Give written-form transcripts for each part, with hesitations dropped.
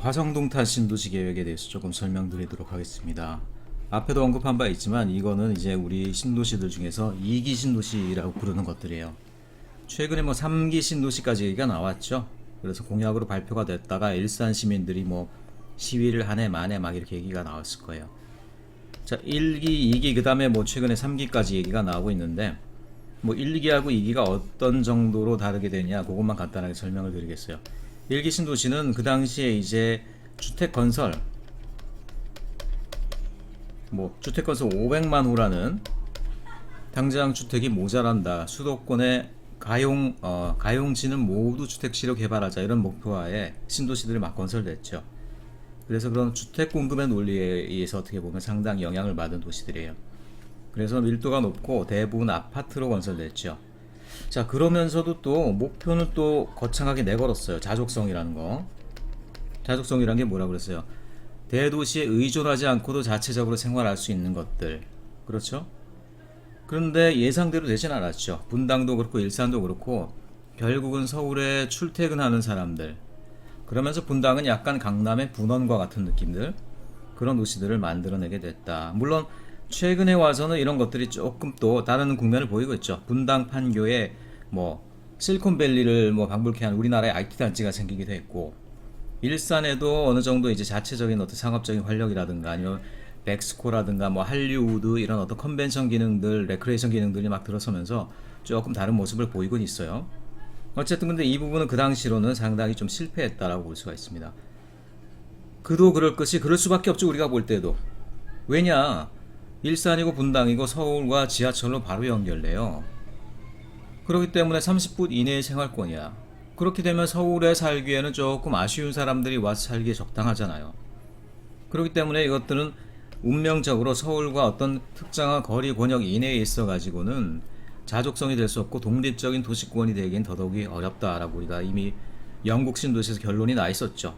화성동탄 신도시 계획에 대해서 조금 설명드리도록 하겠습니다. 앞에도 언급한 바 있지만 이거는 이제 우리 신도시들 중에서 2기 신도시라고 부르는 것들이에요. 최근에 3기 신도시까지 얘기가 나왔죠. 그래서 공약으로 발표가 됐다가 일산 시민들이 시위를 한 해 만에 막 이렇게 얘기가 나왔을 거예요. 자, 1기, 2기, 그 다음에 최근에 3기까지 얘기가 나오고 있는데 1, 2기하고 2기가 어떤 정도로 다르게 되냐 그것만 간단하게 설명을 드리겠어요. 1기 신도시는 그 당시에 이제 주택 건설 주택 건설 500만 호라는 당장 주택이 모자란다. 수도권의 가용지는 모두 주택지로 개발하자 이런 목표하에 신도시들이 막 건설됐죠. 그래서 그런 주택 공급의 논리에 의해서 어떻게 보면 상당히 영향을 받은 도시들이에요. 그래서 밀도가 높고 대부분 아파트로 건설됐죠. 자, 그러면서도 또 목표는 또 거창하게 내걸었어요. 자족성이라는 거. 자족성이란 게 뭐라 그랬어요? 대도시에 의존하지 않고도 자체적으로 생활할 수 있는 것들. 그렇죠? 그런데 예상대로 되진 않았죠. 분당도 그렇고 일산도 그렇고 결국은 서울에 출퇴근하는 사람들, 그러면서 분당은 약간 강남의 분원과 같은 느낌들, 그런 도시들을 만들어내게 됐다. 물론 최근에 와서는 이런 것들이 조금 또 다른 국면을 보이고 있죠. 분당 판교에 실리콘밸리를 방불케 한 우리나라의 IT 단지가 생기기도 했고, 일산에도 어느 정도 이제 자체적인 어떤 상업적인 활력이라든가 아니면 백스코라든가 할리우드 이런 어떤 컨벤션 기능들, 레크레이션 기능들이 막 들어서면서 조금 다른 모습을 보이곤 있어요. 어쨌든 근데 이 부분은 그 당시로는 상당히 좀 실패했다라고 볼 수가 있습니다. 그도 그럴 것이 그럴 수밖에 없죠. 우리가 볼 때도. 왜냐, 일산이고 분당이고 서울과 지하철로 바로 연결돼요. 그렇기 때문에 30분 이내의 생활권이야. 그렇게 되면 서울에 살기에는 조금 아쉬운 사람들이 와서 살기에 적당하잖아요. 그렇기 때문에 이것들은 운명적으로 서울과 어떤 특정한 거리 권역 이내에 있어 가지고는 자족성이 될 수 없고 독립적인 도시권이 되기엔 더더욱이 어렵다라고 우리가 이미 영국 신도시에서 결론이 나 있었죠.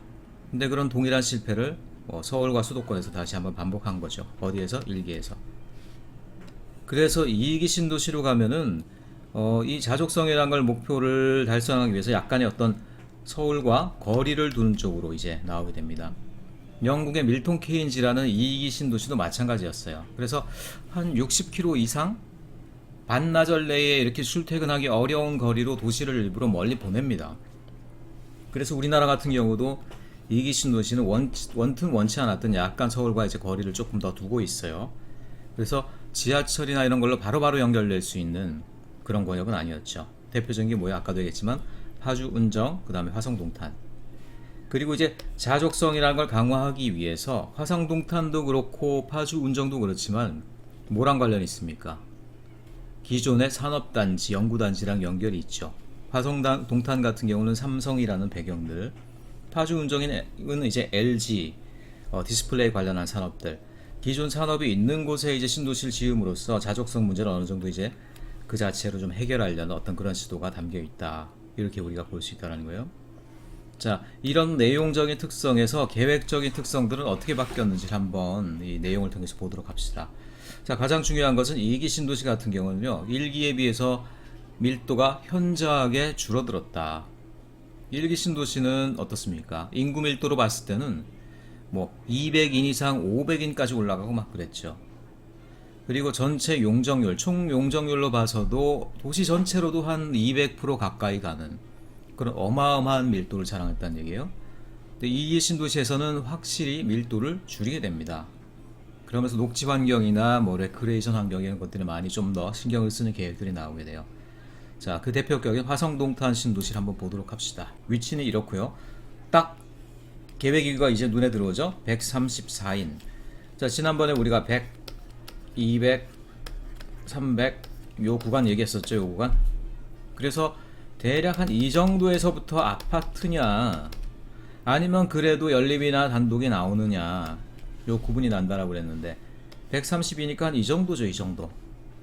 근데 그런 동일한 실패를 서울과 수도권에서 다시 한번 반복한 거죠. 어디에서? 1기에서. 그래서 2기 신도시로 가면은 이 자족성이라는 걸 목표를 달성하기 위해서 약간의 어떤 서울과 거리를 두는 쪽으로 이제 나오게 됩니다. 영국의 밀턴 케인즈라는 2기 신도시도 마찬가지였어요. 그래서 한 60km 이상 반나절 내에 이렇게 출퇴근하기 어려운 거리로 도시를 일부러 멀리 보냅니다. 그래서 우리나라 같은 경우도 2기 신도시는 원튼 원치 않았던 약간 서울과 이제 거리를 조금 더 두고 있어요. 그래서 지하철이나 이런 걸로 바로바로 연결될 수 있는 그런 권역은 아니었죠. 대표적인 게 뭐야? 아까도 얘기했지만 파주 운정, 그 다음에 화성동탄. 그리고 이제 자족성이라는 걸 강화하기 위해서 화성동탄도 그렇고 파주 운정도 그렇지만 뭐랑 관련이 있습니까? 기존의 산업단지, 연구단지랑 연결이 있죠. 화성동탄 같은 경우는 삼성이라는 배경들, 파주 운정은 이제 LG, 디스플레이 관련한 산업들, 기존 산업이 있는 곳에 이제 신도시를 지음으로써 자족성 문제를 어느 정도 이제 그 자체로 좀 해결하려는 어떤 그런 시도가 담겨 있다. 이렇게 우리가 볼 수 있다는 거예요. 자, 이런 내용적인 특성에서 계획적인 특성들은 어떻게 바뀌었는지 한번 이 내용을 통해서 보도록 합시다. 자, 가장 중요한 것은 2기 신도시 같은 경우는요, 1기에 비해서 밀도가 현저하게 줄어들었다. 1기 신도시는 어떻습니까? 인구 밀도로 봤을 때는 200인 이상 500인까지 올라가고 막 그랬죠. 그리고 전체 용적률, 총 용적률로 봐서도 도시 전체로도 한 200% 가까이 가는 그런 어마어마한 밀도를 자랑했다는 얘기예요. 근데 2기 신도시에서는 확실히 밀도를 줄이게 됩니다. 그러면서 녹지 환경이나 레크레이션 환경 이런 것들이 많이 좀 더 신경을 쓰는 계획들이 나오게 돼요. 자, 그 대표격인 화성동탄 신도시를 한번 보도록 합시다. 위치는 이렇고요. 딱 계획이가 이제 눈에 들어오죠. 134인. 자, 지난번에 우리가 100, 200, 300 요 구간 얘기했었죠. 요 구간. 그래서 대략 한 이 정도에서부터 아파트냐 아니면 그래도 연립이나 단독이 나오느냐 요 구분이 난다라고 그랬는데 130이니까 한 이 정도죠. 이 정도.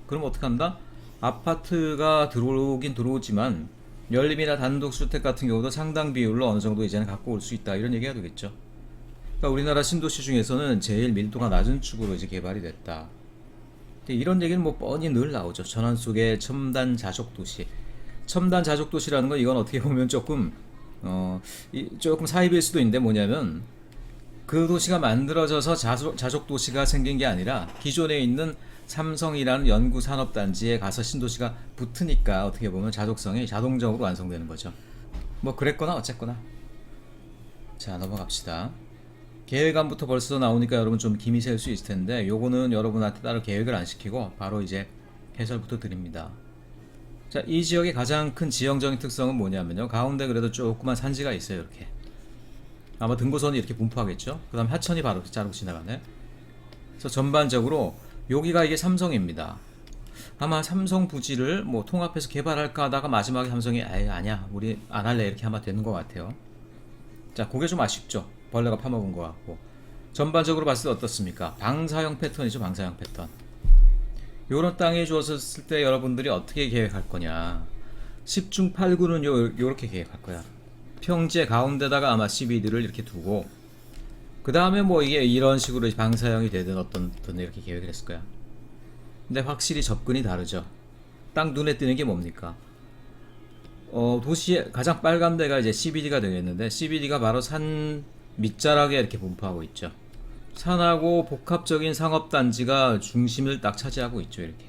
그럼 어떡한다? 아파트가 들어오긴 들어오지만 연립이나 단독 주택 같은 경우도 상당 비율로 어느 정도 이제는 갖고 올 수 있다 이런 얘기가 되겠죠. 그러니까 우리나라 신도시 중에서는 제일 밀도가 낮은 축으로 이제 개발이 됐다. 이런 얘기는 뻔히 늘 나오죠. 전환 속의 첨단 자족도시. 첨단 자족도시라는 건 이건 어떻게 보면 조금 조금 사입일 수도 있는데 뭐냐면 그 도시가 만들어져서 자족 도시가 생긴 게 아니라 기존에 있는 삼성이라는 연구 산업 단지에 가서 신도시가 붙으니까 어떻게 보면 자족성이 자동적으로 완성되는 거죠. 뭐 그랬거나 어쨌거나. 자, 넘어갑시다. 계획안부터 벌써 나오니까 여러분 좀 김이 셀 수 있을 텐데 요거는 여러분한테 따로 계획을 안 시키고 바로 이제 해설부터 드립니다. 자, 이 지역의 가장 큰 지형적인 특성은 뭐냐면요, 가운데 그래도 조그만 산지가 있어요. 이렇게 아마 등고선이 이렇게 분포하겠죠. 그 다음 하천이 바로 자르고 지나가네. 그래서 전반적으로 여기가 이게 삼성입니다. 아마 삼성 부지를 뭐 통합해서 개발할까 하다가 마지막에 삼성이 에이 아니야 우리 안 할래 이렇게 아마 되는 것 같아요. 자, 그게 좀 아쉽죠. 벌레가 파먹은 것 같고. 전반적으로 봤을 때 어떻습니까? 방사형 패턴이죠. 방사형 패턴. 요런 땅이 주어졌을 때 여러분들이 어떻게 계획할 거냐, 10중 8구는 요렇게 계획할 거야. 평지의 가운데다가 아마 CBD를 이렇게 두고 그 다음에 뭐 이게 이런 식으로 방사형이 되든 어떤 이렇게 계획을 했을 거야. 근데 확실히 접근이 다르죠. 딱 눈에 띄는 게 뭡니까? 도시의 가장 빨간 데가 이제 CBD가 되겠는데 CBD가 바로 산 밑자락에 이렇게 분포하고 있죠. 산하고 복합적인 상업단지가 중심을 딱 차지하고 있죠. 이렇게.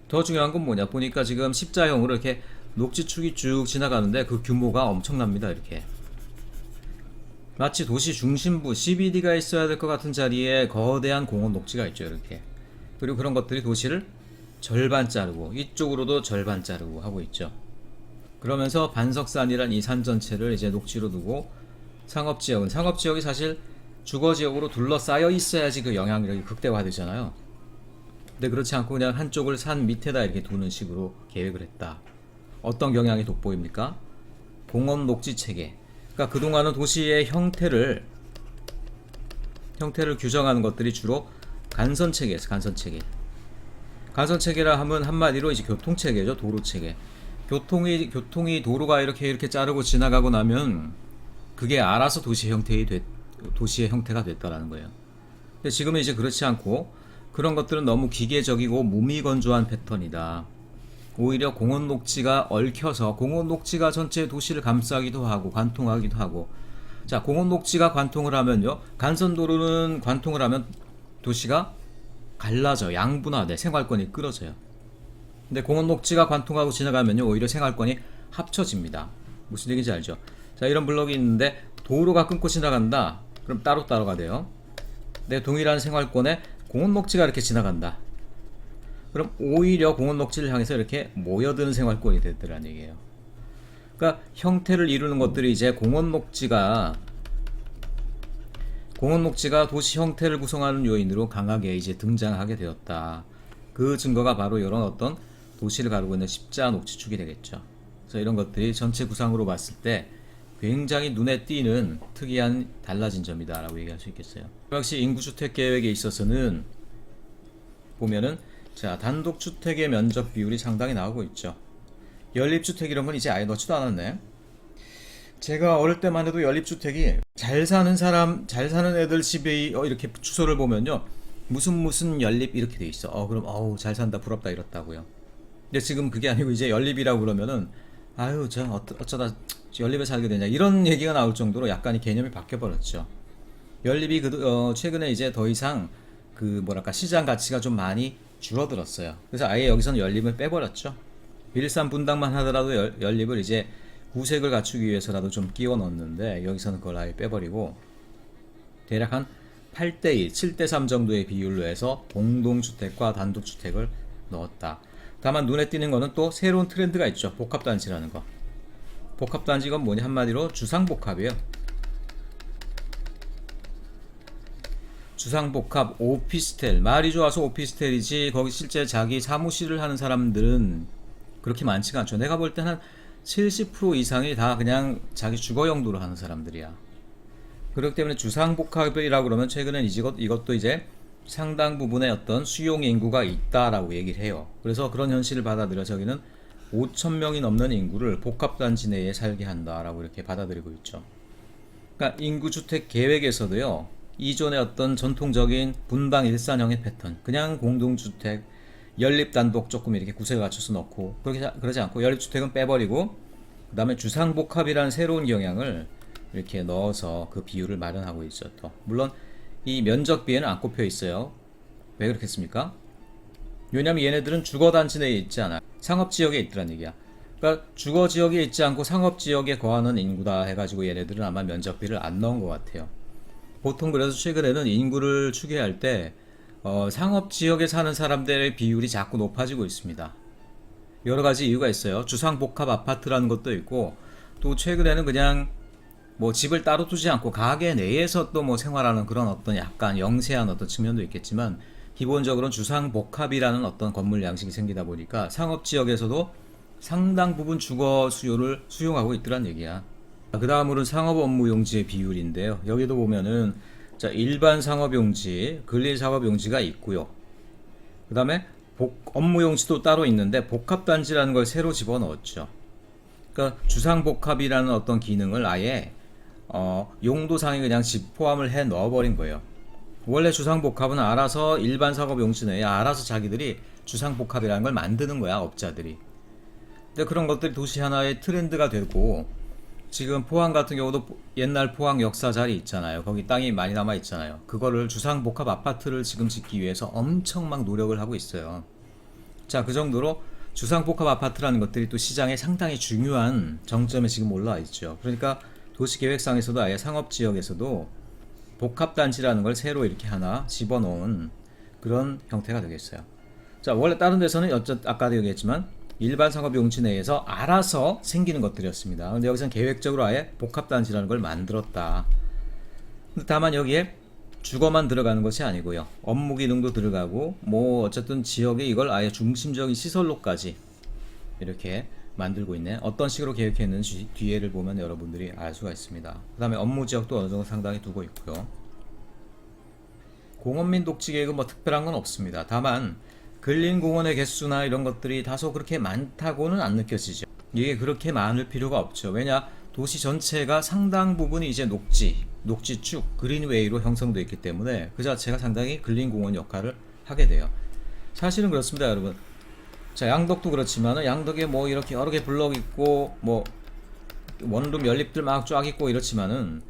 더 중요한 건 뭐냐, 보니까 지금 십자형으로 이렇게 녹지축이 쭉 지나가는데 그 규모가 엄청납니다. 이렇게 마치 도시 중심부 CBD가 있어야 될 것 같은 자리에 거대한 공원 녹지가 있죠. 이렇게. 그리고 그런 것들이 도시를 절반 자르고 이쪽으로도 절반 자르고 하고 있죠. 그러면서 반석산이란 이 산 전체를 이제 녹지로 두고 상업지역이 사실 주거지역으로 둘러싸여 있어야지 그 영향력이 극대화되잖아요. 근데 그렇지 않고 그냥 한쪽을 산 밑에다 이렇게 두는 식으로 계획을 했다. 어떤 경향이 돋보입니까? 공원 녹지 체계. 그러니까 그동안은 도시의 형태를 규정하는 것들이 주로 간선 체계였어요. 간선 체계라 하면 한마디로 이제 교통 체계죠. 도로 체계. 교통이 도로가 이렇게 자르고 지나가고 나면 그게 알아서 도시의 형태가 됐다라는 거예요. 근데 지금은 이제 그렇지 않고 그런 것들은 너무 기계적이고 무미건조한 패턴이다. 오히려 공원 녹지가 얽혀서 공원 녹지가 전체 도시를 감싸기도 하고 관통하기도 하고. 자, 공원 녹지가 관통을 하면요, 간선도로는 관통을 하면 도시가 갈라져 양분화돼 생활권이 끌어져요. 근데 공원 녹지가 관통하고 지나가면요 오히려 생활권이 합쳐집니다. 무슨 얘기인지 알죠? 자, 이런 블럭이 있는데 도로가 끊고 지나간다. 그럼 따로따로가 돼요. 내 동일한 생활권에 공원 녹지가 이렇게 지나간다. 그럼 오히려 공원 녹지를 향해서 이렇게 모여드는 생활권이 되더라는 얘기예요. 그러니까 형태를 이루는 것들이 이제 공원 녹지가 도시 형태를 구성하는 요인으로 강하게 이제 등장하게 되었다. 그 증거가 바로 이런 어떤 도시를 가르고 있는 십자 녹지축이 되겠죠. 그래서 이런 것들이 전체 구상으로 봤을 때 굉장히 눈에 띄는 특이한 달라진 점이다 라고 얘기할 수 있겠어요. 역시 인구주택 계획에 있어서는 보면은, 자, 단독주택의 면적 비율이 상당히 나오고 있죠. 연립주택 이런 건 이제 아예 넣지도 않았네. 제가 어릴 때만 해도 연립주택이 잘 사는 애들 집에 이렇게 주소를 보면요, 무슨 연립 이렇게 돼 있어. 그럼 잘 산다 부럽다 이렇다고요. 근데 지금 그게 아니고 이제 연립이라고 그러면은 아유 저 어쩌다 연립에 살게 되냐 이런 얘기가 나올 정도로 약간 이 개념이 바뀌어 버렸죠. 연립이 최근에 이제 더 이상 그 뭐랄까 시장 가치가 좀 많이 줄어들었어요. 그래서 아예 여기서는 연립을 빼버렸죠. 일산 분당만 하더라도 연립을 이제 구색을 갖추기 위해서라도 좀 끼워 넣었는데 여기서는 그걸 아예 빼버리고 대략 한 8대1, 7대3 정도의 비율로 해서 공동주택과 단독주택을 넣었다. 다만 눈에 띄는 거는 또 새로운 트렌드가 있죠. 복합단지라는 거. 복합단지가 뭐냐, 한마디로 주상복합이에요. 주상복합, 오피스텔. 말이 좋아서 오피스텔이지 거기 실제 자기 사무실을 하는 사람들은 그렇게 많지가 않죠. 내가 볼 때는 한 70% 이상이 다 그냥 자기 주거 용도로 하는 사람들이야. 그렇기 때문에 주상복합이라고 그러면 최근엔 이것도 이제 상당 부분의 어떤 수용 인구가 있다라고 얘기를 해요. 그래서 그런 현실을 받아들여 저기는 5,000명이 넘는 인구를 복합단지 내에 살게 한다라고 이렇게 받아들이고 있죠. 그러니까 인구주택 계획에서도요, 이존의 어떤 전통적인 분당 일산형의 패턴, 그냥 공동주택, 연립단독 조금 이렇게 구색을 갖춰서 넣고 그러지 않고 연립주택은 빼버리고 그 다음에 주상복합이라는 새로운 경향을 이렇게 넣어서 그 비율을 마련하고 있죠. 또 물론 이 면적비에는 안 꼽혀 있어요. 왜 그렇겠습니까? 왜냐면 얘네들은 주거단지 내에 있지 않아. 상업지역에 있더란 얘기야. 그러니까 주거지역에 있지 않고 상업지역에 거하는 인구다 해가지고 얘네들은 아마 면적비를 안 넣은 것 같아요. 보통 그래서 최근에는 인구를 추계할 때 상업지역에 사는 사람들의 비율이 자꾸 높아지고 있습니다. 여러 가지 이유가 있어요. 주상복합 아파트라는 것도 있고, 또 최근에는 그냥 뭐 집을 따로 두지 않고 가게 내에서 또 뭐 생활하는 그런 어떤 약간 영세한 어떤 측면도 있겠지만, 기본적으로는 주상복합이라는 어떤 건물 양식이 생기다 보니까 상업지역에서도 상당 부분 주거 수요를 수용하고 있더란 얘기야. 그 다음으로는 상업업무용지의 비율인데요. 여기도 보면은 자, 일반 상업용지, 근린상업용지가 있고요. 그 다음에 업무용지도 따로 있는데 복합단지라는 걸 새로 집어넣었죠. 그러니까 주상복합이라는 어떤 기능을 아예 용도상에 그냥 포함을 해 넣어버린 거예요. 원래 주상복합은 알아서 일반 상업용지 내에 알아서 자기들이 주상복합이라는 걸 만드는 거야, 업자들이. 근데 그런 것들이 도시 하나의 트렌드가 되고, 지금 포항 같은 경우도 옛날 포항 역사 자리 있잖아요. 거기 땅이 많이 남아 있잖아요. 그거를 주상복합 아파트를 지금 짓기 위해서 엄청 막 노력을 하고 있어요. 자, 그 정도로 주상복합 아파트라는 것들이 또 시장에 상당히 중요한 정점에 지금 올라와 있죠. 그러니까 도시계획상에서도 아예 상업지역에서도 복합단지라는 걸 새로 이렇게 하나 집어넣은 그런 형태가 되겠어요. 자, 원래 다른 데서는 아까도 얘기했지만 일반 상업용지 내에서 알아서 생기는 것들이었습니다. 근데 여기서는 계획적으로 아예 복합단지라는 걸 만들었다. 근데 다만 여기에 주거만 들어가는 것이 아니고요. 업무 기능도 들어가고, 뭐 어쨌든 지역에 이걸 아예 중심적인 시설로까지 이렇게 만들고 있네. 어떤 식으로 계획했는지 뒤에를 보면 여러분들이 알 수가 있습니다. 그 다음에 업무 지역도 어느 정도 상당히 두고 있고요. 공원 및 녹지 계획은 뭐 특별한 건 없습니다. 다만 근린공원의 개수나 이런 것들이 다소 그렇게 많다고는 안 느껴지죠. 이게 그렇게 많을 필요가 없죠. 왜냐, 도시 전체가 상당 부분이 이제 녹지축, 그린웨이로 형성되어 있기 때문에 그 자체가 상당히 근린공원 역할을 하게 돼요. 사실은 그렇습니다, 여러분. 자, 양덕도 그렇지만 양덕에 뭐 이렇게 여러 개 블럭 있고 뭐 원룸 연립들 막 쫙 있고 이렇지만은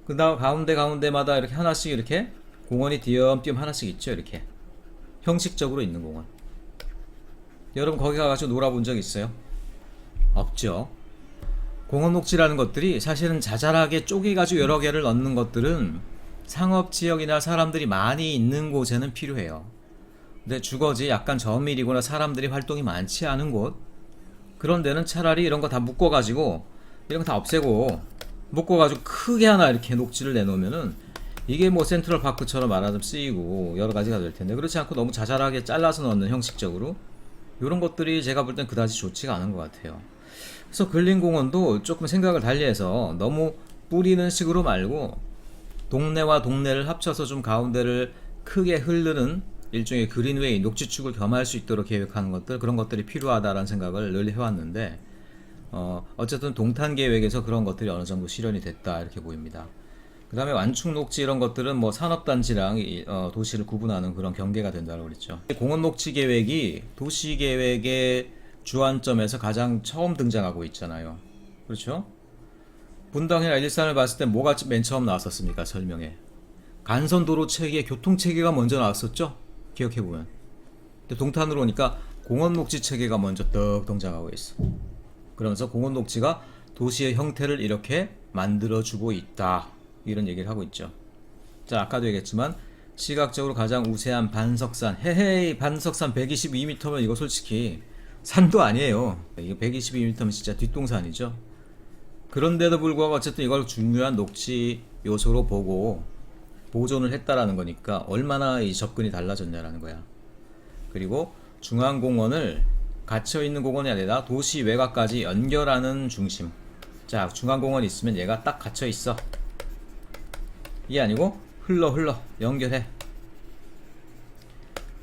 그 다음 가운데마다 이렇게 하나씩 이렇게 공원이 띄엄띄엄 하나씩 있죠. 이렇게 형식적으로 있는 공원. 여러분 거기 가가지고 놀아본 적 있어요? 없죠. 공원 녹지라는 것들이 사실은 자잘하게 쪼개가지고 여러 개를 넣는 것들은 상업지역이나 사람들이 많이 있는 곳에는 필요해요. 근데 주거지 약간 저밀이거나 사람들이 활동이 많지 않은 곳, 그런 데는 차라리 이런 거 다 묶어가지고 이런 거 다 없애고 묶어가지고 크게 하나 이렇게 녹지를 내놓으면은 이게 뭐 센트럴파크처럼 말하자면 쓰이고 여러 가지가 될 텐데, 그렇지 않고 너무 자잘하게 잘라서 넣는 형식적으로 이런 것들이 제가 볼 땐 그다지 좋지가 않은 것 같아요. 그래서 근린공원도 조금 생각을 달리해서 너무 뿌리는 식으로 말고 동네와 동네를 합쳐서 좀 가운데를 크게 흐르는 일종의 그린웨이, 녹지축을 겸할 수 있도록 계획하는 것들, 그런 것들이 필요하다라는 생각을 늘 해왔는데 어쨌든 동탄 계획에서 그런 것들이 어느 정도 실현이 됐다 이렇게 보입니다. 그 다음에 완충 녹지 이런 것들은 뭐 산업단지랑 도시를 구분하는 그런 경계가 된다고 그랬죠. 공원 녹지 계획이 도시 계획의 주안점에서 가장 처음 등장하고 있잖아요. 그렇죠? 분당이나 일산을 봤을 때 뭐가 맨 처음 나왔었습니까? 설명에. 간선도로 체계, 교통 체계가 먼저 나왔었죠? 기억해보면. 근데 동탄으로 오니까 공원 녹지 체계가 먼저 떡 등장하고 있어. 그러면서 공원 녹지가 도시의 형태를 이렇게 만들어주고 있다, 이런 얘기를 하고 있죠. 자, 아까도 얘기했지만 시각적으로 가장 우세한 반석산, 헤헤이 반석산 122m면 이거 솔직히 산도 아니에요. 이거 122m면 진짜 뒷동산이죠. 그런데도 불구하고 어쨌든 이걸 중요한 녹지 요소로 보고 보존을 했다라는 거니까 얼마나 이 접근이 달라졌냐라는 거야. 그리고 중앙공원을 갇혀있는 공원이 아니라 도시 외곽까지 연결하는 중심. 자, 중앙공원 있으면 얘가 딱 갇혀있어, 이게 아니고 흘러 연결해.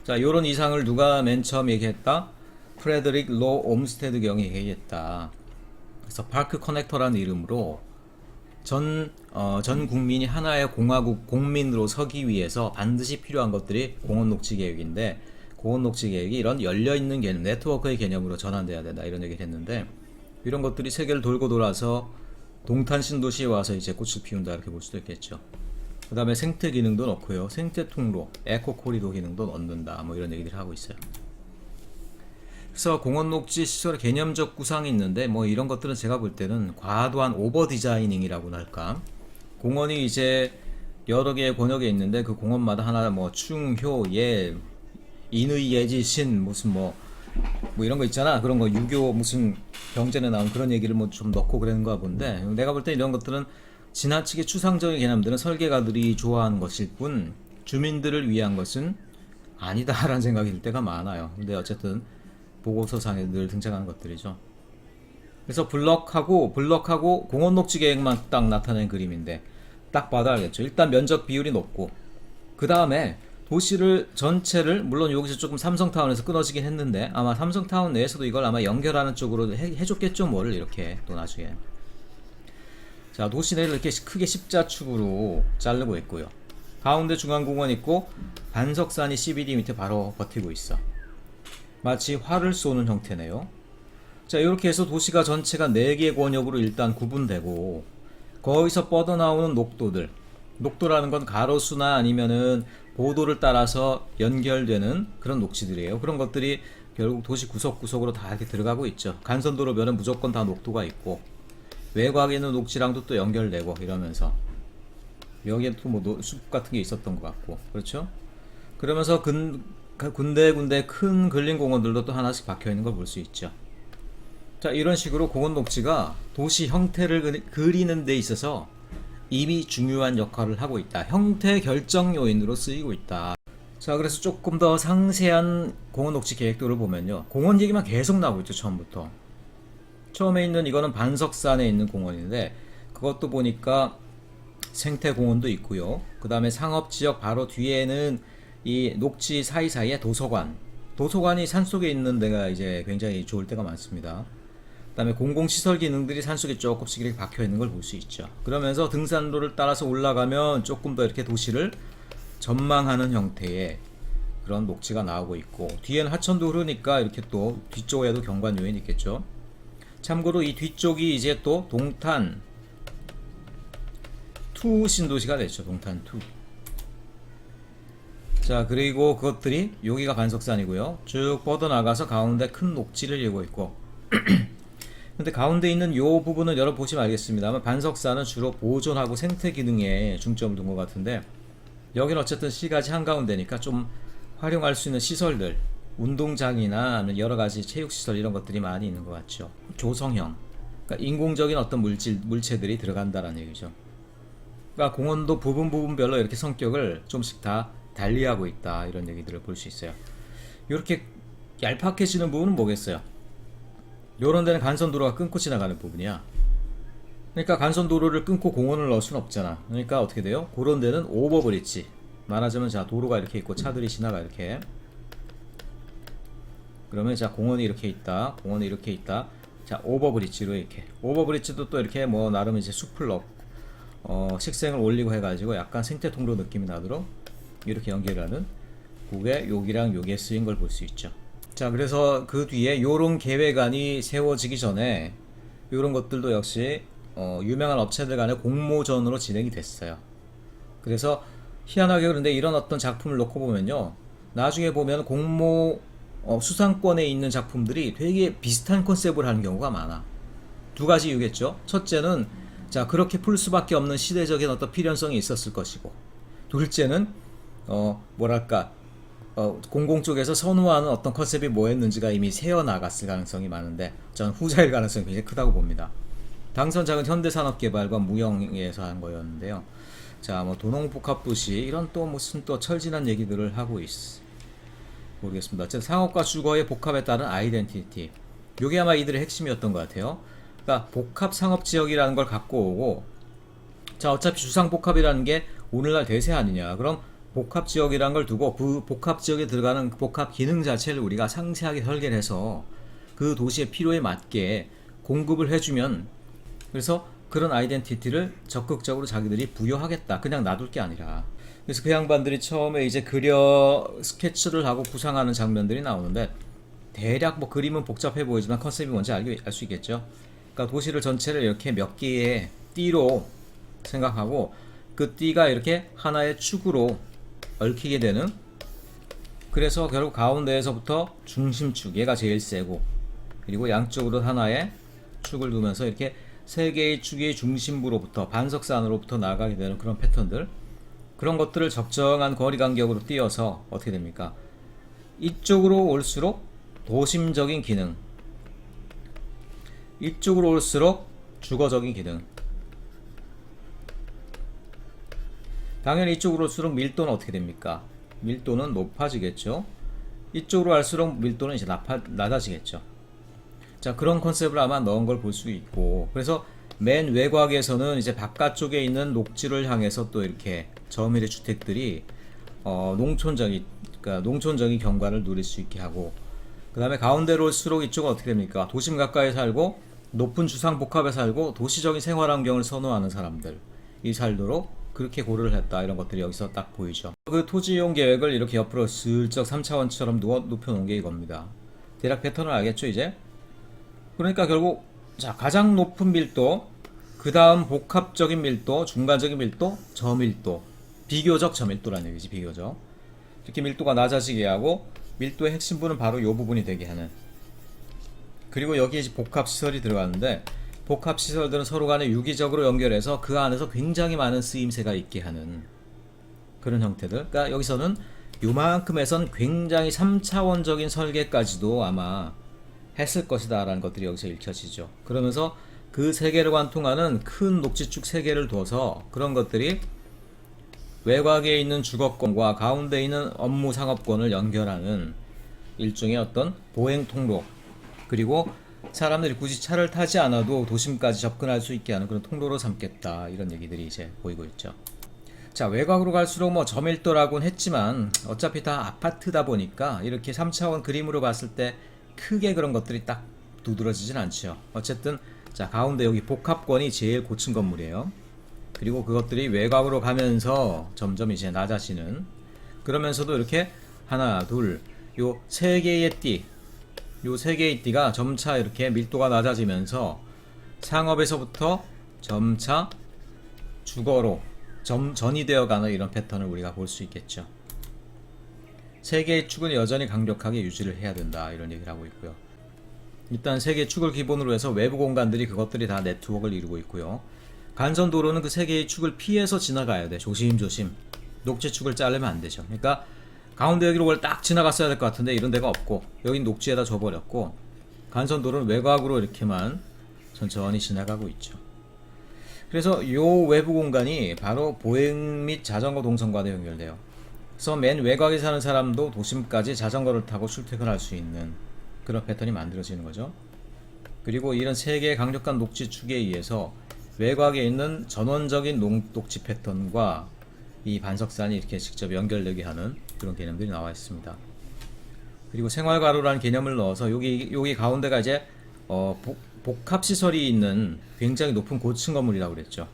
자, 요런 이상을 누가 맨 처음 얘기했다? 프레드릭 로 옴스테드 경이 얘기했다. 그래서 파크 커넥터라는 이름으로 전 국민이 하나의 공화국 공민으로 서기 위해서 반드시 필요한 것들이 공원 녹지 계획인데, 공원 녹지 계획이 이런 열려있는 개념, 네트워크의 개념으로 전환돼야 된다, 이런 얘기를 했는데, 이런 것들이 세계를 돌고 돌아서 동탄 신도시에 와서 이제 꽃을 피운다 이렇게 볼 수도 있겠죠. 그 다음에 생태 기능도 넣고요. 생태 통로, 에코 코리도 기능도 넣는다. 뭐 이런 얘기들을 하고 있어요. 그래서 공원 녹지 시설의 개념적 구상이 있는데 뭐 이런 것들은 제가 볼 때는 과도한 오버 디자이닝이라고나 할까. 공원이 이제 여러 개의 권역에 있는데 그 공원마다 하나 뭐 충, 효, 예, 인의, 예지, 신 무슨 뭐 이런 거 있잖아. 그런 거 유교 무슨 경전에 나온 그런 얘기를 뭐 좀 넣고 그랬는가 본데 내가 볼 때 이런 것들은 지나치게 추상적인 개념들은 설계가들이 좋아하는 것일 뿐 주민들을 위한 것은 아니다라는 생각이 들 때가 많아요. 근데 어쨌든 보고서상에 늘 등장하는 것들이죠. 그래서 블럭하고 공원 녹지 계획만 딱 나타낸 그림인데 딱 봐도 알겠죠. 일단 면적 비율이 높고 그 다음에 도시를 전체를 물론 여기서 조금 삼성타운에서 끊어지긴 했는데 아마 삼성타운 내에서도 이걸 아마 연결하는 쪽으로 해줬겠죠. 뭐를 이렇게 또 나중에 자 도시 내를 이렇게 크게 십자축으로 자르고 있고요. 가운데 중앙공원 있고 반석산이 CBD 밑에 바로 버티고 있어. 마치 활을 쏘는 형태네요. 자 이렇게 해서 도시가 전체가 4개의 권역으로 일단 구분되고 거기서 뻗어나오는 녹도라는 건 가로수나 아니면은 보도를 따라서 연결되는 그런 녹지들이에요. 그런 것들이 결국 도시 구석구석으로 다 이렇게 들어가고 있죠. 간선도로면은 무조건 다 녹도가 있고 외곽에 있는 녹지랑도 또 연결되고 이러면서 여기에 또 뭐 숲 같은 게 있었던 것 같고 그렇죠. 그러면서 군데군데 큰 근린 공원들도 또 하나씩 박혀 있는 걸 볼 수 있죠. 자 이런 식으로 공원 녹지가 도시 형태를 그리는 데 있어서 이미 중요한 역할을 하고 있다. 형태 결정 요인으로 쓰이고 있다. 자 그래서 조금 더 상세한 공원 녹지 계획도를 보면요. 공원 얘기만 계속 나오고 있죠. 처음부터. 처음에 있는 이거는 반석산에 있는 공원인데 그것도 보니까 생태공원도 있고요. 그 다음에 상업지역 바로 뒤에는 이 녹지 사이사이에 도서관이 산속에 있는 데가 이제 굉장히 좋을 때가 많습니다. 그 다음에 공공시설 기능들이 산속에 조금씩 이렇게 박혀 있는 걸 볼 수 있죠. 그러면서 등산로를 따라서 올라가면 조금 더 이렇게 도시를 전망하는 형태의 그런 녹지가 나오고 있고 뒤에는 하천도 흐르니까 이렇게 또 뒤쪽에도 경관 요인이 있겠죠. 참고로 이 뒤쪽이 이제 또 동탄 2 신도시가 됐죠. 동탄 2. 자 그리고 그것들이 여기가 반석산이고요. 쭉 뻗어나가서 가운데 큰 녹지를 이루고 있고 근데 가운데 있는 요 부분은 여러분 보시면 알겠습니다만 반석산은 주로 보존하고 생태 기능에 중점을 둔 것 같은데 여기는 어쨌든 시가지 한가운데니까 좀 활용할 수 있는 시설들 운동장이나 여러가지 체육시설 이런 것들이 많이 있는 것 같죠. 조성형 그러니까 인공적인 어떤 물체들이 들어간다는 얘기죠. 그러니까 공원도 부분별로 이렇게 성격을 좀씩 다 달리하고 있다 이런 얘기들을 볼 수 있어요. 이렇게 얄팍해지는 부분은 뭐겠어요. 요런 데는 간선도로가 끊고 지나가는 부분이야. 그러니까 간선도로를 끊고 공원을 넣을 수는 없잖아. 그러니까 어떻게 돼요? 그런 데는 오버브릿지 말하자면 자 도로가 이렇게 있고 차들이 지나가 이렇게 그러면 자 공원이 이렇게 있다 자 오버브릿지로 이렇게 오버브릿지도 또 이렇게 뭐 나름 이제 숲을 넣고 식생을 올리고 해가지고 약간 생태통로 느낌이 나도록 이렇게 연결하는 그게 여기랑 여기에 쓰인 걸 볼 수 있죠. 자 그래서 그 뒤에 요런 계획안이 세워지기 전에 요런 것들도 역시 유명한 업체들 간의 공모전으로 진행이 됐어요. 그래서 희한하게 그런데 이런 어떤 작품을 놓고 보면요 나중에 보면 공모 수상권에 있는 작품들이 되게 비슷한 컨셉을 하는 경우가 많아. 두 가지 이유겠죠. 첫째는 자 그렇게 풀 수밖에 없는 시대적인 어떤 필연성이 있었을 것이고 둘째는 뭐랄까 공공 쪽에서 선호하는 어떤 컨셉이 뭐였는지가 이미 새어나갔을 가능성이 많은데 저는 후자일 가능성이 굉장히 크다고 봅니다. 당선작은 현대산업개발과 무형에서 한 거였는데요. 자 뭐 도농복합도시 이런 또 무슨 또 철진한 얘기들을 하고 있어. 모르겠습니다. 어쨌든 상업과 주거의 복합에 따른 아이덴티티 요게 아마 이들의 핵심이었던 것 같아요. 그러니까 복합 상업지역이라는 걸 갖고 오고 자 어차피 주상복합이라는 게 오늘날 대세 아니냐. 그럼 복합지역이라는 걸 두고 그 복합지역에 들어가는 복합 기능 자체를 우리가 상세하게 설계를 해서 그 도시의 필요에 맞게 공급을 해주면 그래서 그런 아이덴티티를 적극적으로 자기들이 부여하겠다. 그냥 놔둘 게 아니라. 그래서 그 양반들이 처음에 이제 스케치를 하고 구상하는 장면들이 나오는데 대략 뭐 그림은 복잡해 보이지만 컨셉이 뭔지 알 수 있겠죠. 그러니까 도시를 전체를 이렇게 몇 개의 띠로 생각하고 그 띠가 이렇게 하나의 축으로 얽히게 되는, 그래서 결국 가운데에서부터 중심축, 얘가 제일 세고, 그리고 양쪽으로 하나의 축을 두면서 이렇게 세 개의 축의 중심부로부터 반석산으로부터 나가게 되는 그런 패턴들, 그런 것들을 적정한 거리 간격으로 띄어서 어떻게 됩니까? 이쪽으로 올수록 도심적인 기능, 이쪽으로 올수록 주거적인 기능. 당연히 이쪽으로 올수록 밀도는 어떻게 됩니까? 밀도는 높아지겠죠. 이쪽으로 갈수록 밀도는 이제 낮아지겠죠. 자, 그런 컨셉을 아마 넣은 걸 볼 수 있고, 그래서 맨 외곽에서는 이제 바깥쪽에 있는 녹지를 향해서 또 이렇게 저밀의 주택들이 그러니까 농촌적인 경관을 누릴 수 있게 하고, 그 다음에 가운데로 올수록 이쪽은 어떻게 됩니까? 도심 가까이 살고 높은 주상 복합에 살고 도시적인 생활 환경을 선호하는 사람들, 이 살도록 그렇게 고려를 했다, 이런 것들이 여기서 딱 보이죠. 그 토지 이용 계획을 이렇게 옆으로 슬쩍 3차원처럼 눕혀놓은 게 이겁니다. 대략 패턴을 알겠죠 이제? 그러니까 결국 자, 가장 높은 밀도, 그 다음 복합적인 밀도, 중간적인 밀도, 저밀도, 비교적 저밀도라는 얘기지. 비교적 이렇게 밀도가 낮아지게 하고, 밀도의 핵심부는 바로 이 부분이 되게 하는. 그리고 여기에 이제 복합시설이 들어가는데, 복합시설들은 서로 간에 유기적으로 연결해서 그 안에서 굉장히 많은 쓰임새가 있게 하는 그런 형태들. 그러니까 여기서는 요만큼에선 굉장히 3차원적인 설계까지도 아마 했을 것이다 라는 것들이 여기서 읽혀지죠. 그러면서 그 세 개를 관통하는 큰 녹지축 세 개를 둬서 그런 것들이 외곽에 있는 주거권과 가운데 있는 업무 상업권을 연결하는 일종의 어떤 보행 통로, 그리고 사람들이 굳이 차를 타지 않아도 도심까지 접근할 수 있게 하는 그런 통로로 삼겠다, 이런 얘기들이 이제 보이고 있죠. 자, 외곽으로 갈수록 뭐 저밀도라고는 했지만 어차피 다 아파트다 보니까 이렇게 3차원 그림으로 봤을 때 크게 그런 것들이 딱 두드러지진 않죠. 어쨌든 자, 가운데 여기 복합권이 제일 고층 건물이에요. 그리고 그것들이 외곽으로 가면서 점점 이제 낮아지는, 그러면서도 이렇게 하나, 둘, 요 세 개의 띠, 요 세 개의 띠가 점차 이렇게 밀도가 낮아지면서 상업에서부터 점차 주거로 전이 되어가는 이런 패턴을 우리가 볼 수 있겠죠. 세 개의 축은 여전히 강력하게 유지를 해야 된다, 이런 얘기를 하고 있고요. 일단 세 개의 축을 기본으로 해서 외부 공간들이 그것들이 다 네트워크를 이루고 있고요. 간선도로는 그 세 개의 축을 피해서 지나가야 돼. 조심조심. 녹지축을 자르면 안 되죠. 그러니까 가운데 여기로 딱 지나갔어야 될 것 같은데 이런 데가 없고, 여긴 녹지에다 줘버렸고, 간선도로는 외곽으로 이렇게만 천천히 지나가고 있죠. 그래서 이 외부 공간이 바로 보행 및 자전거 동선과도 연결돼요. 그래서 맨 외곽에 사는 사람도 도심까지 자전거를 타고 출퇴근할 수 있는 그런 패턴이 만들어지는 거죠. 그리고 이런 세 개의 강력한 녹지축에 의해서 외곽에 있는 전원적인 녹지 패턴과 이 반석산이 이렇게 직접 연결되게 하는 그런 개념들이 나와 있습니다. 그리고 생활가로라는 개념을 넣어서 여기 가운데가 이제 복합시설이 있는 굉장히 높은 고층 건물이라고 그랬죠.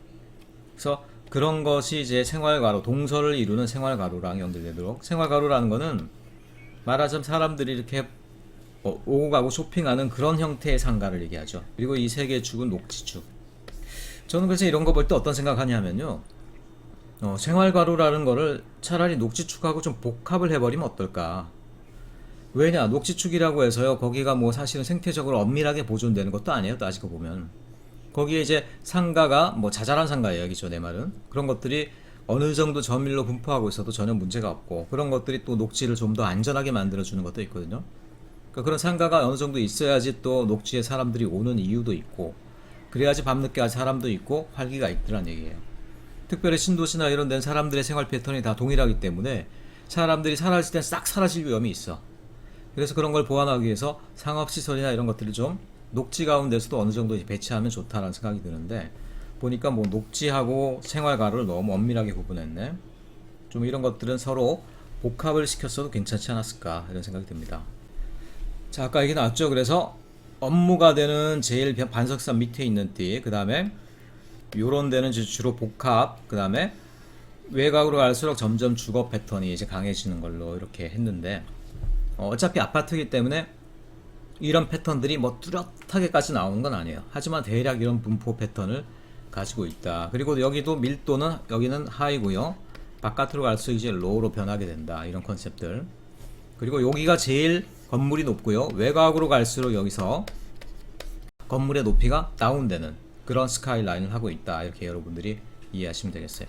그래서 그런 것이 이제 생활가로, 동서를 이루는 생활가로랑 연결되도록, 생활가로라는 거는 말하자면 사람들이 이렇게 오고 가고 쇼핑하는 그런 형태의 상가를 얘기하죠. 그리고 이 세 개의 축은 녹지축. 저는 그래서 이런 거 볼 때 어떤 생각하냐면요, 생활가로라는 거를 차라리 녹지축하고 좀 복합을 해버리면 어떨까. 왜냐, 녹지축이라고 해서요, 거기가 뭐 사실은 생태적으로 엄밀하게 보존되는 것도 아니에요. 따지고 보면 거기에 이제 상가가 뭐 자잘한 상가 이야기죠, 내 말은. 그런 것들이 어느 정도 저밀로 분포하고 있어도 전혀 문제가 없고, 그런 것들이 또 녹지를 좀 더 안전하게 만들어주는 것도 있거든요. 그러니까 그런 상가가 어느 정도 있어야지 또 녹지에 사람들이 오는 이유도 있고, 그래야지 밤늦게 사람도 있고 활기가 있더란 얘기예요. 특별히 신도시나 이런 데는 사람들의 생활 패턴이 다 동일하기 때문에 사람들이 사라질 땐 싹 사라질 위험이 있어. 그래서 그런 걸 보완하기 위해서 상업시설이나 이런 것들을 좀 녹지 가운데서도 어느 정도 배치하면 좋다라는 생각이 드는데, 보니까 뭐 녹지하고 생활가로를 너무 엄밀하게 구분했네. 좀 이런 것들은 서로 복합을 시켰어도 괜찮지 않았을까, 이런 생각이 듭니다. 자, 아까 얘기 나왔죠. 그래서 업무가 되는 제일 반석산 밑에 있는 띠, 그 다음에 요런 데는 이제 주로 복합, 그 다음에 외곽으로 갈수록 점점 주거 패턴이 이제 강해지는 걸로 이렇게 했는데, 어차피 아파트이기 때문에 이런 패턴들이 뭐 뚜렷하게까지 나오는 건 아니에요. 하지만 대략 이런 분포 패턴을 가지고 있다. 그리고 여기도 밀도는 여기는 하이고요. 바깥으로 갈수록 이제 로우로 변하게 된다. 이런 컨셉들. 그리고 여기가 제일 건물이 높고요. 외곽으로 갈수록 여기서 건물의 높이가 다운되는 그런 스카이라인을 하고 있다. 이렇게 여러분들이 이해하시면 되겠어요.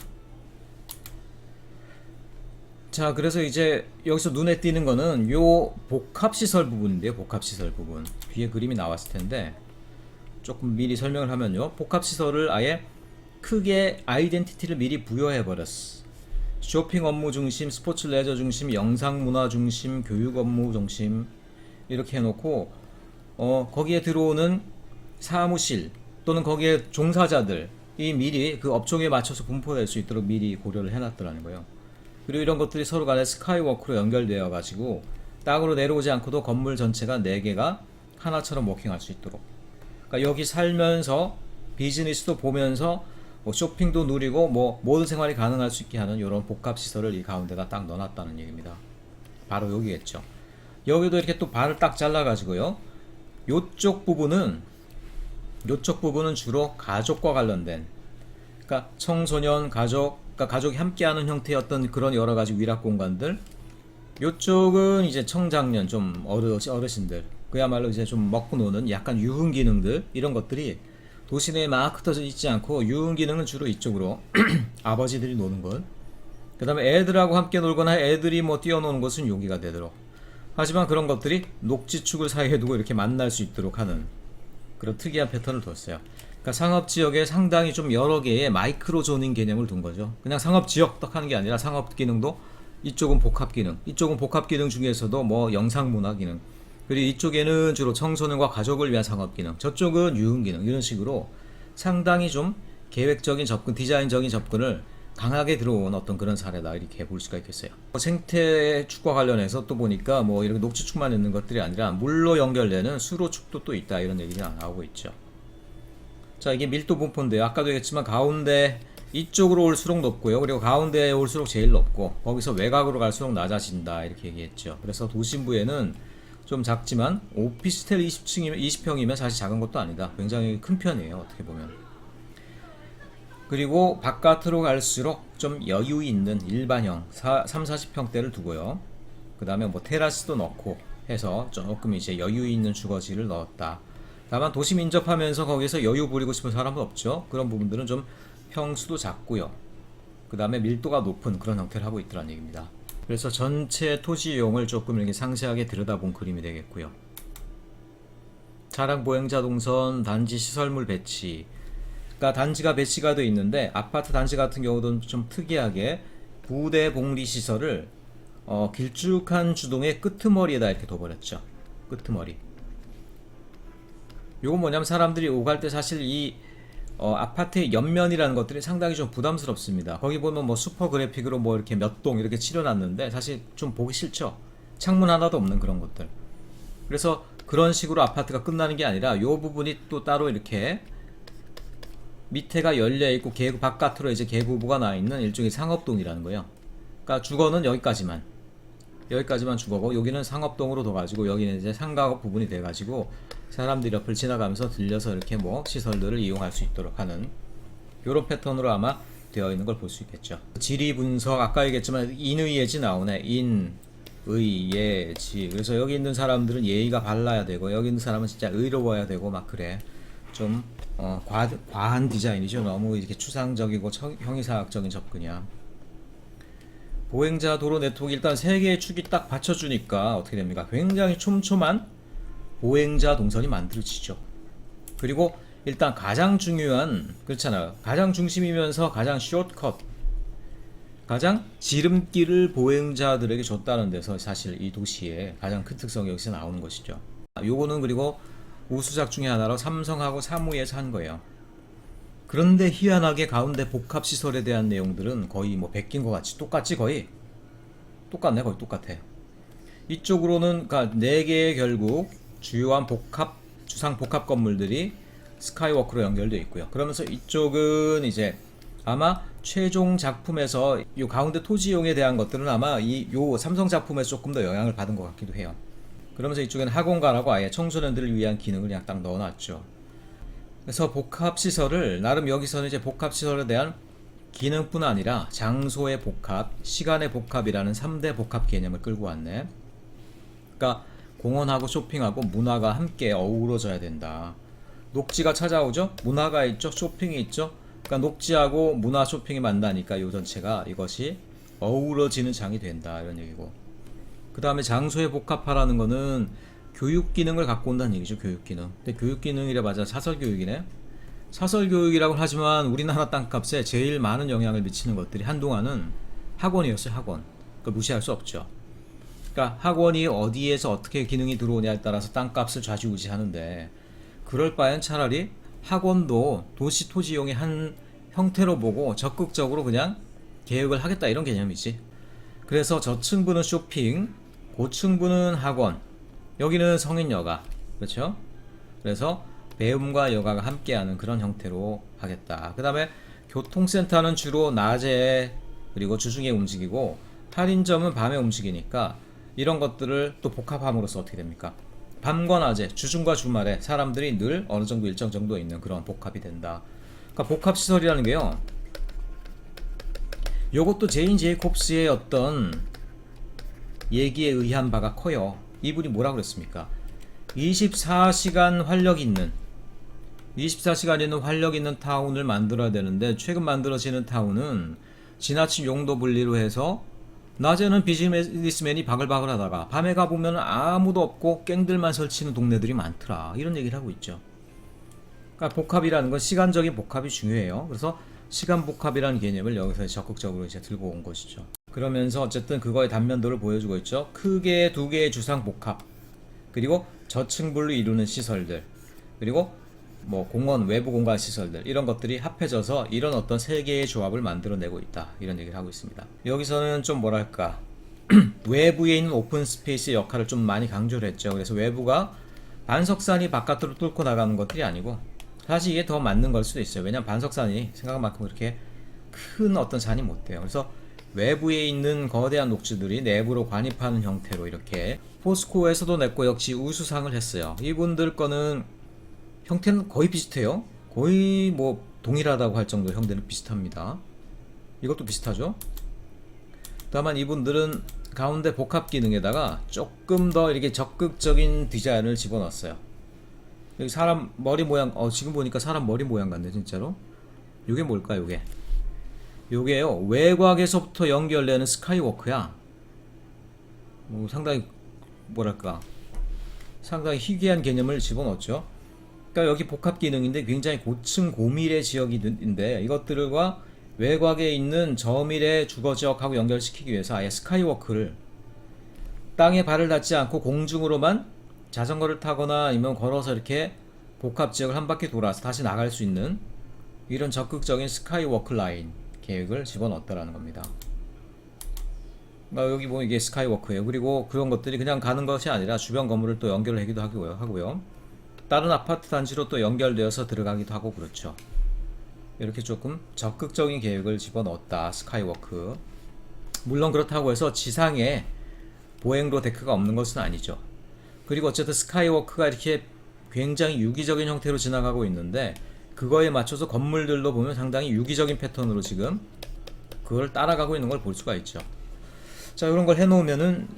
자, 그래서 이제 여기서 눈에 띄는 거는 요 복합시설 부분인데요. 복합시설 부분. 뒤에 그림이 나왔을 텐데 조금 미리 설명을 하면요. 복합시설을 아예 크게 아이덴티티를 미리 부여해 버렸어. 쇼핑 업무 중심, 스포츠 레저 중심, 영상 문화 중심, 교육 업무 중심 이렇게 해놓고 거기에 들어오는 사무실 또는 거기에 종사자들이 미리 그 업종에 맞춰서 분포될 수 있도록 미리 고려를 해놨더라는 거예요. 그리고 이런 것들이 서로 간에 스카이워크로 연결되어 가지고 땅으로 내려오지 않고도 건물 전체가 4개가 하나처럼 워킹할 수 있도록, 그러니까 여기 살면서 비즈니스도 보면서 뭐 쇼핑도 누리고 뭐 모든 생활이 가능할 수 있게 하는 이런 복합시설을 이 가운데다 딱 넣어놨다는 얘기입니다. 바로 여기겠죠. 여기도 이렇게 또 발을 딱 잘라 가지고요, 요쪽 부분은 주로 가족과 관련된, 그러니까 청소년, 가족, 그러니까 가족이 함께하는 형태의 어떤 그런 여러 가지 위락 공간들. 요쪽은 이제 청장년, 좀 어르신들, 그야말로 이제 좀 먹고 노는 약간 유흥 기능들, 이런 것들이 도시 내에 막 흩어져 있지 않고 유흥 기능은 주로 이쪽으로 아버지들이 노는 것. 그 다음에 애들하고 함께 놀거나 애들이 뭐 뛰어노는 곳은 여기가 되도록. 하지만 그런 것들이 녹지축을 사이에 두고 이렇게 만날 수 있도록 하는 그런 특이한 패턴을 뒀어요. 그러니까 상업지역에 상당히 좀 여러 개의 마이크로 조닝 개념을 둔 거죠. 그냥 상업지역 딱 하는 게 아니라 상업 기능도 이쪽은 복합 기능, 이쪽은 복합 기능 중에서도 뭐 영상 문화 기능, 그리고 이쪽에는 주로 청소년과 가족을 위한 상업 기능, 저쪽은 유흥 기능, 이런 식으로 상당히 좀 계획적인 접근, 디자인적인 접근을 강하게 들어온 어떤 그런 사례다, 이렇게 볼 수가 있겠어요. 생태축과 관련해서 또 보니까 뭐 이렇게 녹지축만 있는 것들이 아니라 물로 연결되는 수로축도 또 있다, 이런 얘기가 나오고 있죠. 자, 이게 밀도 분포인데요. 아까도 얘기했지만 가운데 이쪽으로 올수록 높고요. 그리고 가운데에 올수록 제일 높고, 거기서 외곽으로 갈수록 낮아진다, 이렇게 얘기했죠. 그래서 도심부에는 좀 작지만 오피스텔 20평이면 사실 작은 것도 아니다. 굉장히 큰 편이에요, 어떻게 보면. 그리고 바깥으로 갈수록 좀 여유 있는 일반형 30-40평대를 두고요. 그 다음에 뭐 테라스도 넣고 해서 조금 이제 여유 있는 주거지를 넣었다. 다만 도심 인접하면서 거기서 여유 부리고 싶은 사람은 없죠. 그런 부분들은 좀 평수도 작고요. 그 다음에 밀도가 높은 그런 형태를 하고 있더란 얘기입니다. 그래서 전체 토지 이용을 조금 이렇게 상세하게 들여다본 그림이 되겠고요. 차량 보행자 동선, 단지 시설물 배치. 그러니까 단지가 배치가 되어 있는데 아파트 단지 같은 경우도 좀 특이하게 부대 복리 시설을 길쭉한 주동의 끄트머리에다 이렇게 둬버렸죠. 끄트머리. 요건 뭐냐면 사람들이 오갈 때 사실 이 아파트의 옆면이라는 것들이 상당히 좀 부담스럽습니다. 거기 보면 뭐 슈퍼 그래픽으로 뭐 이렇게 몇 동 이렇게 칠해놨는데 사실 좀 보기 싫죠. 창문 하나도 없는 그런 것들. 그래서 그런 식으로 아파트가 끝나는 게 아니라 요 부분이 또 따로 이렇게 밑에가 열려있고 바깥으로 이제 계부부가 나있는 일종의 상업동이라는 거예요. 그러니까 주거는 여기까지만 주거고, 여기는 상업동으로 둬가지고 여기는 이제 상가 부분이 돼가지고 사람들이 옆을 지나가면서 들려서 이렇게 뭐 시설들을 이용할 수 있도록 하는 이런 패턴으로 아마 되어 있는 걸 볼 수 있겠죠. 지리 분석, 아까 얘기했지만 인의예지 나오네. 인, 의, 예, 지. 그래서 여기 있는 사람들은 예의가 발라야 되고, 여기 있는 사람은 진짜 의로워야 되고 막 그래. 좀 과한 디자인이죠. 너무 이렇게 추상적이고 형이사학적인 접근이야. 보행자 도로 네트워크, 일단 세 개의 축이 딱 받쳐주니까 어떻게 됩니까? 굉장히 촘촘한 보행자 동선이 만들어지죠. 그리고 일단 가장 중요한, 그렇잖아요. 가장 중심이면서 가장 숏컷, 가장 지름길을 보행자들에게 줬다는 데서 사실 이 도시의 가장 큰 특성이 여기서 나오는 것이죠. 요거는 그리고 우수작 중에 하나로 삼성하고 사무에서 한 거예요. 그런데 희한하게 가운데 복합시설에 대한 내용들은 거의 뭐 베낀 것 같이 똑같지. 거의 똑같네. 거의 똑같아. 이쪽으로는 그러니까 4개의 결국 주요한 주상 복합 건물들이 스카이워크로 연결되어 있고요. 그러면서 이쪽은 이제 아마 최종 작품에서 이 가운데 토지 이용에 대한 것들은 아마 요 삼성 작품에서 조금 더 영향을 받은 것 같기도 해요. 그러면서 이쪽에는 학원가라고 아예 청소년들을 위한 기능을 그냥 딱 넣어놨죠. 그래서 복합시설을 나름 여기서는 이제 복합시설에 대한 기능뿐 아니라 장소의 복합, 시간의 복합이라는 3대 복합 개념을 끌고 왔네. 그러니까 공원하고 쇼핑하고 문화가 함께 어우러져야 된다. 녹지가 찾아오죠? 문화가 있죠? 쇼핑이 있죠? 그러니까 녹지하고 문화 쇼핑이 만나니까 이 전체가 이것이 어우러지는 장이 된다 이런 얘기고, 그 다음에 장소의 복합화라는 거는 교육 기능을 갖고 온다는 얘기죠. 교육 기능. 근데 교육 기능이라 맞아 사설 교육이네. 사설 교육이라고 하지만 우리나라 땅값에 제일 많은 영향을 미치는 것들이 한동안은 학원이었어요. 학원. 그걸 무시할 수 없죠. 그러니까 학원이 어디에서 어떻게 기능이 들어오냐에 따라서 땅값을 좌지우지하는데, 그럴 바엔 차라리 학원도 도시 토지용의 한 형태로 보고 적극적으로 그냥 계획을 하겠다 이런 개념이지. 그래서 저층부는 쇼핑, 고층부는 학원, 여기는 성인 여가, 그렇죠? 그래서 배움과 여가가 함께하는 그런 형태로 하겠다. 그 다음에 교통센터는 주로 낮에 그리고 주중에 움직이고 할인점은 밤에 움직이니까 이런 것들을 또 복합함으로써 어떻게 됩니까? 밤과 낮에, 주중과 주말에 사람들이 늘 어느 정도 일정 정도 있는 그런 복합이 된다. 그러니까 복합시설이라는 게요, 요것도 제인 제이콥스의 어떤 얘기에 의한 바가 커요. 이분이 뭐라 그랬습니까? 24시간 활력 있는 24시간 있는 활력 있는 타운을 만들어야 되는데, 최근 만들어지는 타운은 지나친 용도 분리로 해서 낮에는 비즈니스맨이 바글바글 하다가 밤에 가보면 아무도 없고 깽들만 설치는 동네들이 많더라 이런 얘기를 하고 있죠. 그러니까 복합이라는 건 시간적인 복합이 중요해요. 그래서 시간 복합이라는 개념을 여기서 적극적으로 이제 들고 온 것이죠. 그러면서 어쨌든 그거의 단면도를 보여주고 있죠. 크게 두 개의 주상 복합, 그리고 저층부를 이루는 시설들, 그리고 뭐 공원, 외부 공간 시설들, 이런 것들이 합해져서 이런 어떤 세 개의 조합을 만들어내고 있다 이런 얘기를 하고 있습니다. 여기서는 좀 뭐랄까 외부에 있는 오픈 스페이스의 역할을 좀 많이 강조를 했죠. 그래서 외부가 반석산이 바깥으로 뚫고 나가는 것들이 아니고, 사실 이게 더 맞는 걸 수도 있어요. 왜냐면 반석산이 생각만큼 그렇게 큰 어떤 산이 못 돼요. 그래서 외부에 있는 거대한 녹지들이 내부로 관입하는 형태로 이렇게, 포스코에서도 냈고 역시 우수상을 했어요. 이분들 거는 형태는 거의 비슷해요. 거의 뭐 동일하다고 할 정도로 형태는 비슷합니다. 이것도 비슷하죠. 다만 이분들은 가운데 복합 기능에다가 조금 더 이렇게 적극적인 디자인을 집어넣었어요. 여기 사람 머리 모양, 지금 보니까 사람 머리 모양 같네 진짜로. 요게 뭘까? 요게요, 외곽에서부터 연결되는 스카이워크야. 상당히 뭐랄까 상당히 희귀한 개념을 집어넣었죠. 그러니까 여기 복합 기능인데 굉장히 고층 고밀의 지역인데, 이것들과 외곽에 있는 저밀의 주거 지역하고 연결시키기 위해서 아예 스카이워크를 땅에 발을 닿지 않고 공중으로만 자전거를 타거나 아니면 걸어서 이렇게 복합 지역을 한 바퀴 돌아서 다시 나갈 수 있는 이런 적극적인 스카이워크 라인 계획을 집어넣었다라는 겁니다. 그러니까 여기 보면 이게 스카이워크예요. 그리고 그런 것들이 그냥 가는 것이 아니라 주변 건물을 또 연결을 하기도 하고요. 다른 아파트 단지로 또 연결되어서 들어가기도 하고 그렇죠. 이렇게 조금 적극적인 계획을 집어넣었다 스카이워크. 물론 그렇다고 해서 지상에 보행로 데크가 없는 것은 아니죠. 그리고 어쨌든 스카이워크가 이렇게 굉장히 유기적인 형태로 지나가고 있는데, 그거에 맞춰서 건물들도 보면 상당히 유기적인 패턴으로 지금 그걸 따라가고 있는 걸 볼 수가 있죠. 자, 이런 걸 해놓으면은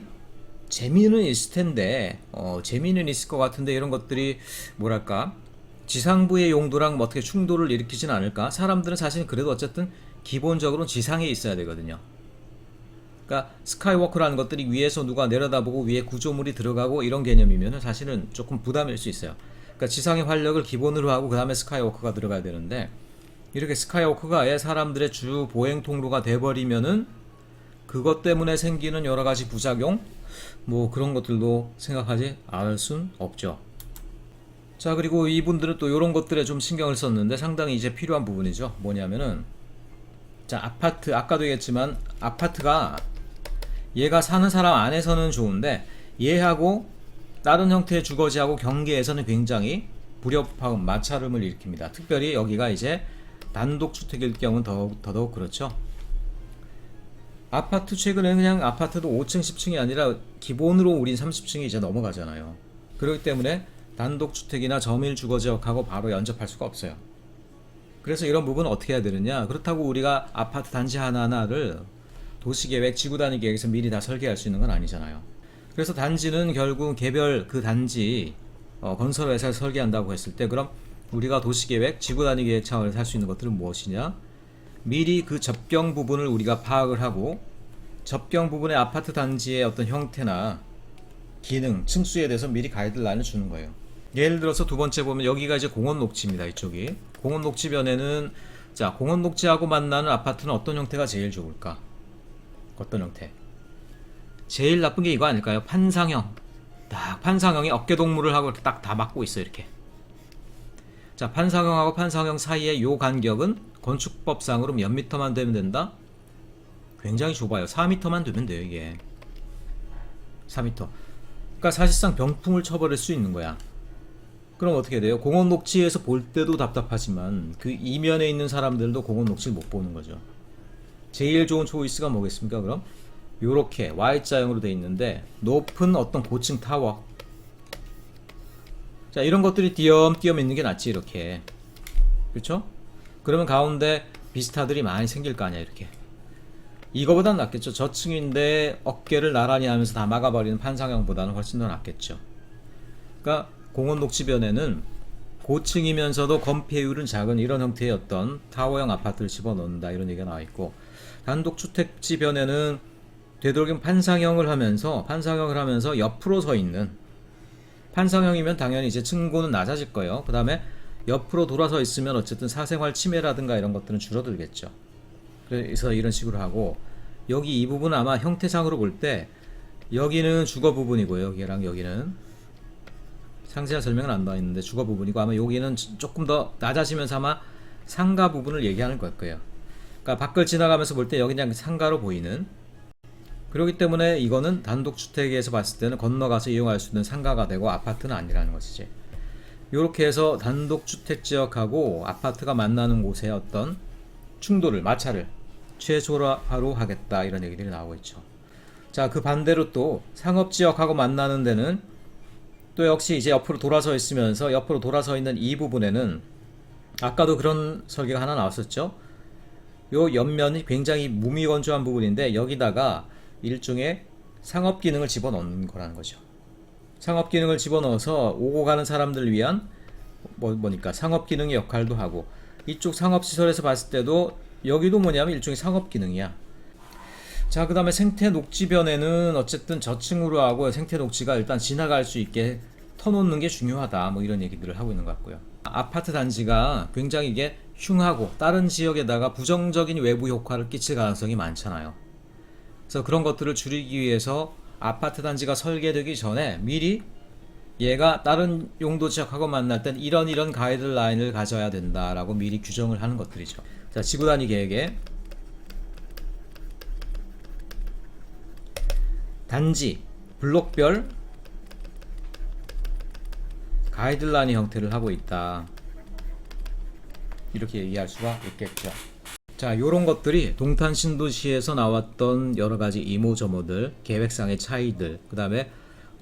재미는 있을 텐데, 재미는 있을 것 같은데, 이런 것들이 뭐랄까 지상부의 용도랑 뭐 어떻게 충돌을 일으키진 않을까? 사람들은 사실 그래도 어쨌든 기본적으로 지상에 있어야 되거든요. 그러니까 스카이워크라는 것들이 위에서 누가 내려다보고 위에 구조물이 들어가고 이런 개념이면 사실은 조금 부담일 수 있어요. 그러니까 지상의 활력을 기본으로 하고 그 다음에 스카이워크가 들어가야 되는데, 이렇게 스카이워크가 아예 사람들의 주 보행 통로가 돼버리면은 그것 때문에 생기는 여러 가지 부작용, 뭐 그런 것들도 생각하지 않을 순 없죠. 자, 그리고 이분들은 또 이런 것들에 좀 신경을 썼는데 상당히 이제 필요한 부분이죠. 뭐냐면은, 자, 아파트, 아까도 얘기했지만 아파트가 얘가 사는 사람 안에서는 좋은데 얘하고 다른 형태의 주거지하고 경계에서는 굉장히 불협화음, 마찰음을 일으킵니다. 특별히 여기가 이제 단독주택일 경우는 더더욱 그렇죠. 아파트 최근에 그냥 아파트도 5층 10층이 아니라 기본으로 우린 30층이 이제 넘어가잖아요. 그렇기 때문에 단독주택이나 점일주거지역하고 바로 연접할 수가 없어요. 그래서 이런 부분은 어떻게 해야 되느냐, 그렇다고 우리가 아파트 단지 하나하나를 도시계획, 지구단위 계획에서 미리 다 설계할 수 있는 건 아니잖아요. 그래서 단지는 결국 개별 그 단지 건설회사를 설계한다고 했을 때, 그럼 우리가 도시계획, 지구단위 계획 차원에서 할 수 있는 것들은 무엇이냐, 미리 그 접경 부분을 우리가 파악을 하고 접경 부분의 아파트 단지의 어떤 형태나 기능, 층수에 대해서 미리 가이드라인을 주는 거예요. 예를 들어서 두 번째 보면 여기가 이제 공원 녹지입니다. 이쪽이 공원 녹지변에는, 자, 공원 녹지하고 만나는 아파트는 어떤 형태가 제일 좋을까? 어떤 형태? 제일 나쁜 게 이거 아닐까요? 판상형. 딱 판상형이 어깨동무를 하고 딱 다 막고 있어요. 이렇게. 자, 판상형하고 판상형 사이의 요 간격은 건축법상으로 몇 미터만 되면 된다? 굉장히 좁아요. 4미터만 되면 돼요. 이게 4미터. 그러니까 사실상 병풍을 쳐버릴 수 있는 거야. 그럼 어떻게 돼요? 공원 녹지에서 볼 때도 답답하지만 그 이면에 있는 사람들도 공원 녹지를 못 보는 거죠. 제일 좋은 초이스가 뭐겠습니까? 그럼 요렇게 Y자형으로 돼 있는데 높은 어떤 고층 타워, 자, 이런 것들이 띄엄띄엄 있는 게 낫지. 이렇게, 그렇죠? 그러면 가운데 비스타들이 많이 생길 거 아니야. 이렇게. 이거보단 낫겠죠. 저층인데 어깨를 나란히 하면서 다 막아버리는 판상형보다는 훨씬 더 낫겠죠. 그러니까 공원 녹지변에는 고층이면서도 건폐율은 작은 이런 형태의 어떤 타워형 아파트를 집어넣는다, 이런 얘기가 나와 있고, 단독주택지 변에는 되도록이면 판상형을 하면서 옆으로 서 있는, 판상형이면 당연히 이제 층고는 낮아질 거예요. 그 다음에 옆으로 돌아서 있으면 어쨌든 사생활 침해라든가 이런 것들은 줄어들겠죠. 그래서 이런 식으로 하고, 여기 이 부분은 아마 형태상으로 볼 때 여기는 주거 부분이고요. 여기랑 여기는 상세한 설명은 안 나와 있는데 주거 부분이고, 아마 여기는 조금 더 낮아지면서 아마 상가 부분을 얘기하는 걸 거예요. 그러니까 밖을 지나가면서 볼 때 여기 그냥 상가로 보이는, 그렇기 때문에 이거는 단독주택에서 봤을 때는 건너가서 이용할 수 있는 상가가 되고 아파트는 아니라는 것이지. 이렇게 해서 단독주택 지역하고 아파트가 만나는 곳의 어떤 충돌을, 마찰을 최소화로 하겠다, 이런 얘기들이 나오고 있죠. 자, 그 반대로 또 상업지역하고 만나는 데는 또 역시 이제 옆으로 돌아서 있으면서 옆으로 돌아서 있는 이 부분에는 아까도 그런 설계가 하나 나왔었죠. 요 옆면이 굉장히 무미건조한 부분인데 여기다가 일종의 상업 기능을 집어넣는 거라는 거죠. 상업 기능을 집어넣어서 오고 가는 사람들을 위한 뭐니까 상업 기능의 역할도 하고, 이쪽 상업시설에서 봤을 때도 여기도 뭐냐면 일종의 상업 기능이야. 자, 그 다음에 생태 녹지변에는 어쨌든 저층으로 하고 생태 녹지가 일단 지나갈 수 있게 터놓는 게 중요하다, 뭐 이런 얘기들을 하고 있는 것 같고요. 아파트 단지가 굉장히 이게 흉하고 다른 지역에다가 부정적인 외부 효과를 끼칠 가능성이 많잖아요. 그래서 그런 것들을 줄이기 위해서 아파트 단지가 설계되기 전에 미리 얘가 다른 용도 지역하고 만날 땐 이런 가이드라인을 가져야 된다라고 미리 규정을 하는 것들이죠. 자, 지구단위 계획에 단지 블록별 가이드라인 형태를 하고 있다, 이렇게 얘기할 수가 있겠죠. 자, 요런 것들이 동탄 신도시에서 나왔던 여러가지 이모저모들, 계획상의 차이들, 그 다음에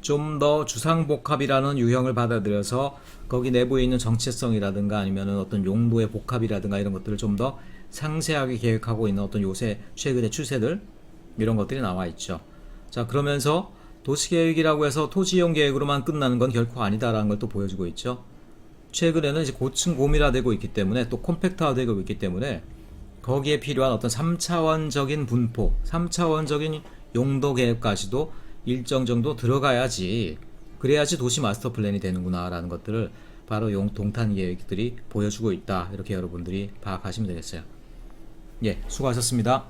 좀 더 주상복합이라는 유형을 받아들여서 거기 내부에 있는 정체성이라든가 아니면 어떤 용도의 복합이라든가 이런 것들을 좀 더 상세하게 계획하고 있는 어떤 요새 최근의 추세들, 이런 것들이 나와 있죠. 자, 그러면서 도시계획이라고 해서 토지이용 계획으로만 끝나는 건 결코 아니다라는 걸 또 보여주고 있죠. 최근에는 이제 고층 고밀화되고 있기 때문에 또 콤팩트화되고 있기 때문에 거기에 필요한 어떤 3차원적인 분포, 3차원적인 용도 계획까지도 일정 정도 들어가야지, 그래야지 도시 마스터 플랜이 되는구나 라는 것들을 바로 동탄 계획들이 보여주고 있다, 이렇게 여러분들이 파악하시면 되겠어요. 예, 수고하셨습니다.